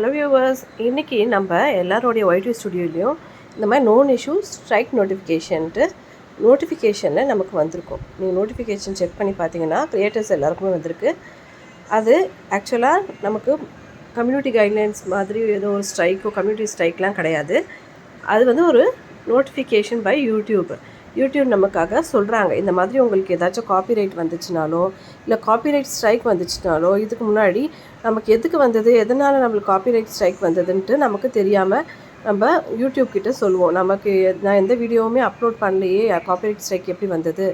Hello viewers, இன்றைக்கி நம்ம எல்லாரோடைய YT ஸ்டுடியோலையும் இந்த மாதிரி நோன் இஷ்யூ ஸ்ட்ரைக் நோட்டிஃபிகேஷனில் நமக்கு வந்திருக்கும். நீங்கள் நோட்டிஃபிகேஷன் செக் பண்ணி பார்த்தீங்கன்னா க்ரியேட்டர்ஸ் எல்லாருக்குமே வந்திருக்கு. அது ஆக்சுவலாக நமக்கு கம்யூனிட்டி கைட்லைன்ஸ் மாதிரி ஏதோ ஒரு ஸ்ட்ரைக்கோ கம்யூனிட்டி ஸ்ட்ரைக்லாம் கிடையாது. அது வந்து ஒரு நோட்டிஃபிகேஷன் பை யூடியூப் நமக்காக சொல்கிறாங்க. இந்த மாதிரி உங்களுக்கு ஏதாச்சும் காப்பிரைட் வந்துச்சுனாலோ இல்லை காப்பிரைட் ஸ்ட்ரைக் வந்துச்சுனாலோ இதுக்கு முன்னாடி நமக்கு எதுக்கு வந்தது, எதனால் நம்மளுக்கு காப்பிரைட் ஸ்ட்ரைக் வந்ததுன்ட்டு நமக்கு தெரியாமல் நம்ம யூடியூப் கிட்டே சொல்லுவோம். நமக்கு நான் எந்த வீடியோவுமே அப்லோட் பண்ணலையே, காப்பிரைட் ஸ்ட்ரைக் எப்படி வந்தது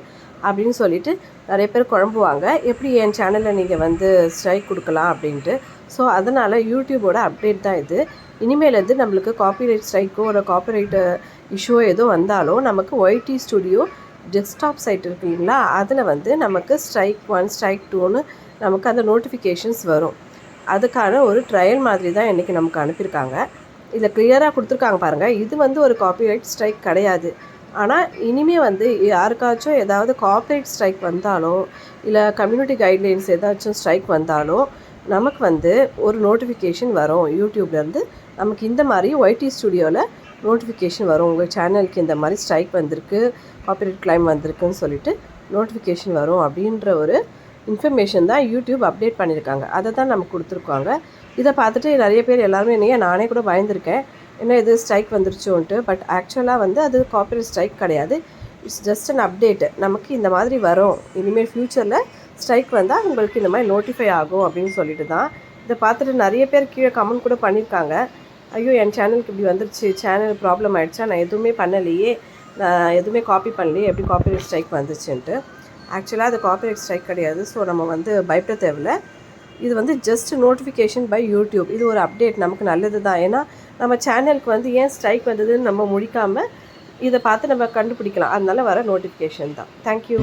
அப்படின்னு சொல்லிட்டு நிறைய பேர் குழம்புவாங்க. எப்படி என் சேனலில் நீங்கள் வந்து ஸ்ட்ரைக் கொடுக்கலாம் அப்படின்ட்டு. ஸோ அதனால் யூடியூபோட அப்டேட் தான் இது. இனிமேலேருந்து நம்மளுக்கு காப்பிரைட் ஸ்ட்ரைக்கோ இல்லை காப்பிரைட் இஷ்யூவோ ஏதோ வந்தாலும் நமக்கு ஒய்டி ஸ்டுடியோ டெஸ்க்டாப் சைட் இருக்கு இல்லைங்களா, அதில் வந்து நமக்கு ஸ்ட்ரைக் 1 ஸ்ட்ரைக் 2ன்னு நமக்கு அந்த நோட்டிஃபிகேஷன்ஸ் வரும். அதுக்கான ஒரு ட்ரையல் மாதிரி தான் இன்றைக்கி நமக்கு அனுப்பியிருக்காங்க. இதில் கிளியராக கொடுத்துருக்காங்க பாருங்கள். இது வந்து ஒரு காப்பிரைட் ஸ்ட்ரைக் கிடையாது. ஆனால் இனிமேல் வந்து யாருக்காச்சும் ஏதாவது காப்பிரைட் ஸ்ட்ரைக் வந்தாலோ இல்லை கம்யூனிட்டி கைட்லைன்ஸ் ஏதாச்சும் ஸ்ட்ரைக் வந்தாலோ நமக்கு வந்து ஒரு நோட்டிஃபிகேஷன் வரும் யூடியூப்லேருந்து. நமக்கு இந்த மாதிரி ஒய்டி ஸ்டுடியோவில் நோட்டிஃபிகேஷன் வரும். உங்கள் சேனலுக்கு இந்த மாதிரி ஸ்ட்ரைக் வந்திருக்கு, காப்பிரைட் கிளைம் வந்திருக்குன்னு சொல்லிட்டு நோட்டிஃபிகேஷன் வரும் அப்படின்ற ஒரு இன்ஃபர்மேஷன் தான் யூடியூப் அப்டேட் பண்ணியிருக்காங்க. அதை தான் நமக்கு கொடுத்துருக்காங்க. இதை பார்த்துட்டு நிறைய பேர் எல்லாருமே நானே கூட பயந்துருக்கேன், என்ன இது ஸ்ட்ரைக் வந்துருச்சோன்ட்டு. பட் ஆக்சுவலாக வந்து அது காப்பிரைட் ஸ்ட்ரைக் கிடையாது. It's just an update. நமக்கு இந்த மாதிரி வரும், இனிமேல் ஃப்யூச்சரில் ஸ்ட்ரைக் வந்தால் உங்களுக்கு இந்த மாதிரி நோட்டிஃபை ஆகும் அப்படின்னு சொல்லிட்டு தான். இதை பார்த்துட்டு நிறைய பேர் கீழே கமெண்ட் கூட பண்ணியிருக்காங்க. ஐயோ, என் சேனலுக்கு இப்படி வந்துருச்சு, சேனல் ப்ராப்ளம் ஆகிடுச்சா, நான் எதுவுமே பண்ணலையே, நான் எதுவுமே காப்பி பண்ணலையே, எப்படி காப்பிரைட் ஸ்ட்ரைக் வந்துச்சுன்ட்டு. ஆக்சுவலாக அது காப்பிரைட் ஸ்ட்ரைக் கிடையாது. ஸோ நம்ம வந்து பயப்பட தேவையில்லை. இது வந்து ஜஸ்ட் நோட்டிஃபிகேஷன் பை யூடியூப். இது ஒரு அப்டேட், நமக்கு நல்லது தான். ஏன்னா நம்ம சேனலுக்கு வந்து ஏன் ஸ்ட்ரைக் வந்ததுன்னு நம்ம முடிக்காமல் இதை பார்த்து நம்ம கண்டுபிடிக்கலாம். அதனால வர நோட்டிஃபிகேஷன் தான். தேங்க்யூ.